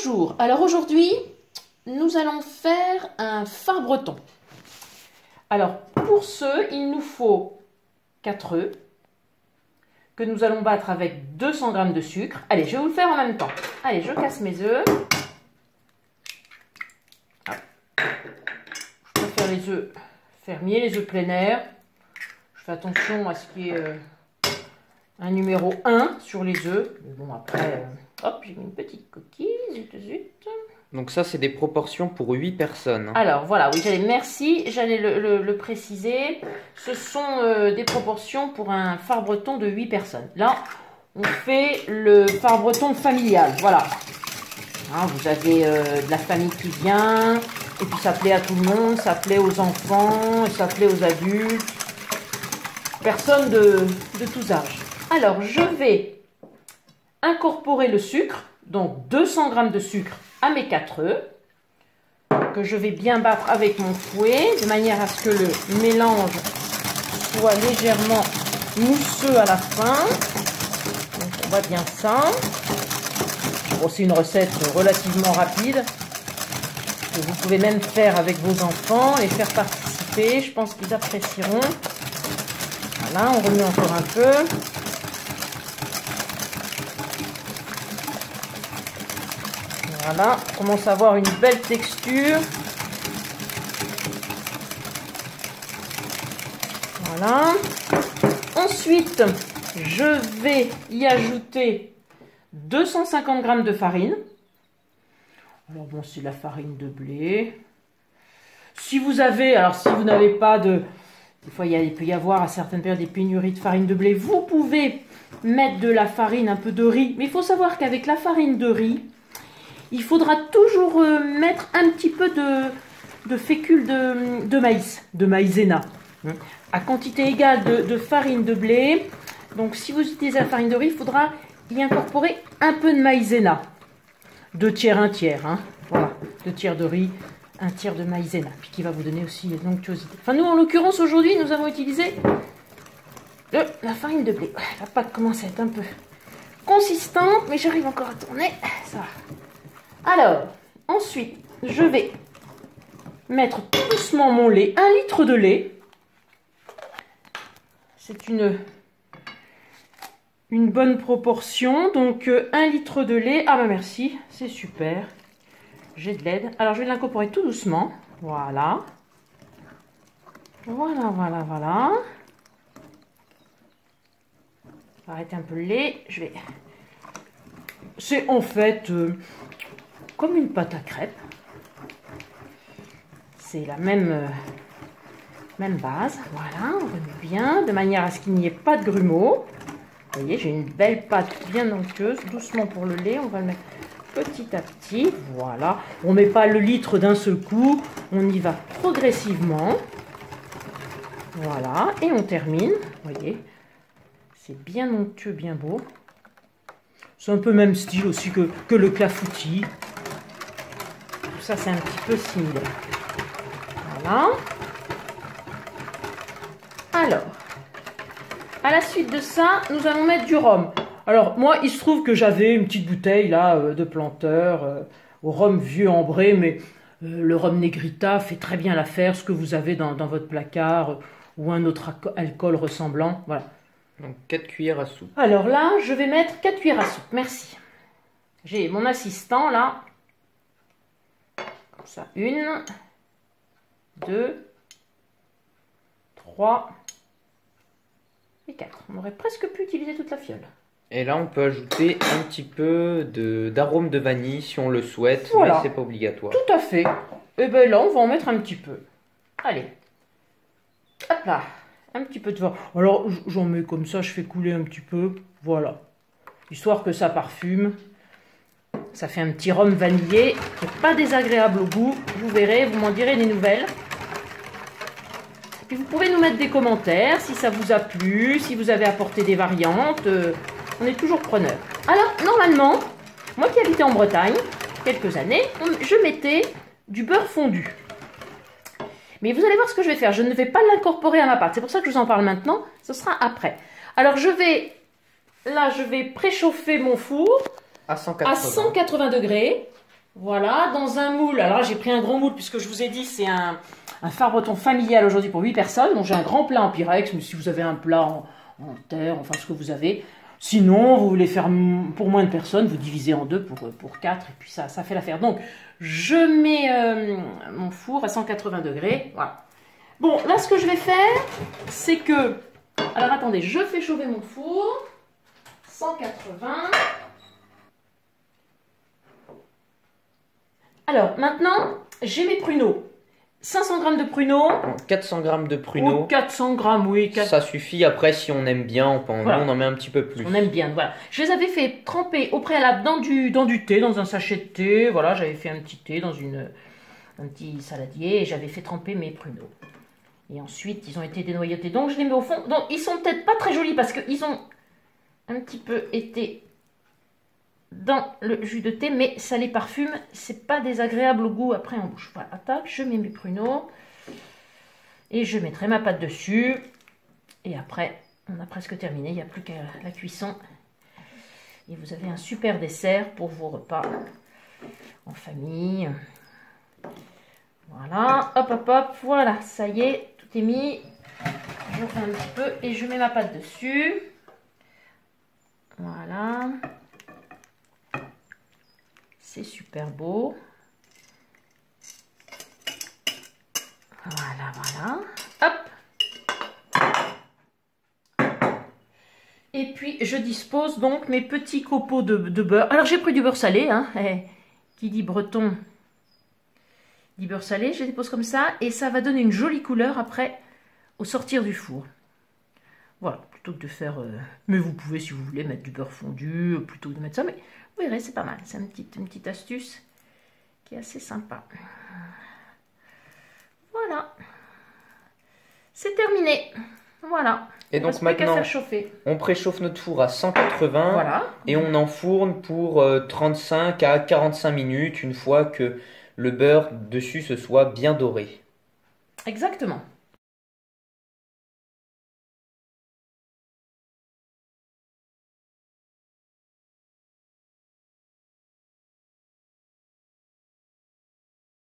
Bonjour, alors aujourd'hui nous allons faire un phare breton. Alors pour ce, il nous faut 4 œufs que nous allons battre avec 200 g de sucre. Allez, je vais vous le faire en même temps. Allez, je casse mes œufs. Je préfère les œufs fermiers, les œufs plein air. Je fais attention à ce qu'il y ait un numéro 1 sur les œufs. Mais bon, après, hop, j'ai mis une petite coquille, zut, zut. Donc ça, c'est des proportions pour 8 personnes. Alors voilà, oui, merci, j'allais le préciser. Ce sont des proportions pour un phare breton de 8 personnes. Là, on fait le phare breton familial, voilà. Hein, vous avez de la famille qui vient, et puis ça plaît à tout le monde, ça plaît aux enfants, ça plaît aux adultes. Personnes de tous âges. Alors, je vais incorporer le sucre, donc 200 g de sucre à mes 4 œufs, que je vais bien battre avec mon fouet, de manière à ce que le mélange soit légèrement mousseux à la fin. Donc, on voit bien ça. Bon, c'est une recette relativement rapide, que vous pouvez même faire avec vos enfants, les faire participer, je pense qu'ils apprécieront. Voilà, on remet encore un peu. Voilà, on commence à avoir une belle texture. Voilà. Ensuite, je vais y ajouter 250 g de farine. Alors bon, c'est la farine de blé. Si vous avez, alors si vous n'avez pas de... Des fois, il peut y avoir à certaines périodes des pénuries de farine de blé. Vous pouvez mettre de la farine, un peu de riz. Mais il faut savoir qu'avec la farine de riz, il faudra toujours mettre un petit peu de fécule de maïs, de maïzena, à quantité égale de farine de blé. Donc, si vous utilisez la farine de riz, il faudra y incorporer un peu de maïzena. 2 tiers, 1 tiers. Hein. Voilà, 2 tiers de riz, 1 tiers de maïzena. Puis qui va vous donner aussi l'onctuosité. Enfin, nous, en l'occurrence, aujourd'hui, nous avons utilisé la farine de blé. La pâte commence à être un peu consistante, mais j'arrive encore à tourner. Ça va. Alors, ensuite, je vais mettre doucement mon lait, 1 litre de lait. C'est une bonne proportion, donc 1 litre de lait. Ah bah merci, c'est super. J'ai de l'aide. Alors, je vais l'incorporer tout doucement. Voilà. Voilà, voilà, voilà. Arrêtez un peu le lait. Je vais... C'est en fait... comme une pâte à crêpes. C'est la même base. Voilà, on remet bien, de manière à ce qu'il n'y ait pas de grumeaux. Vous voyez, j'ai une belle pâte bien onctueuse. Doucement pour le lait, on va le mettre petit à petit. Voilà, on ne met pas le litre d'un seul coup, on y va progressivement. Voilà, et on termine. Vous voyez, c'est bien onctueux, bien beau. C'est un peu même style aussi que le clafoutis. Tout ça, c'est un petit peu similaire. Voilà. Alors, à la suite de ça, nous allons mettre du rhum. Alors, moi, il se trouve que j'avais une petite bouteille là de Planteur au rhum vieux ambré, mais le rhum Negrita fait très bien l'affaire, ce que vous avez dans votre placard ou un autre alcool ressemblant. Voilà. Donc 4 cuillères à soupe. Alors là, je vais mettre 4 cuillères à soupe. Merci. J'ai mon assistant là. Comme ça, 1, 2, 3 et 4. On aurait presque pu utiliser toute la fiole. Et là, on peut ajouter un petit peu d'arôme de vanille si on le souhaite, voilà. Mais c'est pas obligatoire. Tout à fait. Et bien là, on va en mettre un petit peu. Allez. Hop là. Un petit peu de vin. Alors, j'en mets comme ça, je fais couler un petit peu. Voilà. Histoire que ça parfume. Ça fait un petit rhum vanillé qui n'est pas désagréable au goût. Vous verrez, vous m'en direz des nouvelles. Et puis vous pouvez nous mettre des commentaires si ça vous a plu, si vous avez apporté des variantes. On est toujours preneurs. Alors, normalement, moi qui habitais en Bretagne, quelques années, je mettais du beurre fondu. Mais vous allez voir ce que je vais faire. Je ne vais pas l'incorporer à ma pâte. C'est pour ça que je vous en parle maintenant. Ce sera après. Alors, je vais préchauffer mon four à 180 degrés. Voilà, dans un moule. Alors là, j'ai pris un gros moule puisque je vous ai dit, c'est un phare breton familial aujourd'hui pour 8 personnes. Donc j'ai un grand plat en pyrex, mais si vous avez un plat en terre, enfin ce que vous avez. Sinon, vous voulez faire pour moins de personnes, vous divisez en deux pour 4 et puis ça fait l'affaire. Donc, je mets mon four à 180 degrés. Voilà. Bon, là, ce que je vais faire, c'est que... Alors, attendez, je fais chauffer mon four. 180. Alors, maintenant, j'ai mes pruneaux. 500 g de pruneaux. 400 g de pruneaux. Ou 400 g, oui. Ça suffit. Après, si on aime bien, voilà. On en met un petit peu plus. On aime bien, voilà. Je les avais fait tremper au préalable dans du thé, dans un sachet de thé. Voilà, j'avais fait un petit thé dans un petit saladier et j'avais fait tremper mes pruneaux. Et ensuite, ils ont été dénoyautés. Donc, je les mets au fond. Donc, ils sont peut-être pas très jolis parce qu'ils ont un petit peu été dans le jus de thé, mais ça les parfume. C'est pas désagréable au goût après en bouche. Voilà, tac, je mets mes pruneaux et je mettrai ma pâte dessus. Et après, on a presque terminé. Il n'y a plus qu'à la cuisson. Et vous avez un super dessert pour vos repas en famille. Voilà, hop, hop, hop. Voilà, ça y est, tout est mis. Je refais un petit peu et je mets ma pâte dessus. Voilà. C'est super beau. Voilà, voilà. Hop. Et puis, je dispose donc mes petits copeaux de beurre. Alors, j'ai pris du beurre salé. Hein. Qui dit breton dit beurre salé. Je les dépose comme ça. Et ça va donner une jolie couleur après au sortir du four. Voilà, plutôt que de faire... mais vous pouvez, si vous voulez, mettre du beurre fondu, plutôt que de mettre ça. Mais vous verrez, c'est pas mal. C'est une petite astuce qui est assez sympa. Voilà. C'est terminé. Voilà. Et donc maintenant, on préchauffe notre four à 180 voilà. Et on enfourne pour 35 à 45 minutes une fois que le beurre dessus se soit bien doré. Exactement.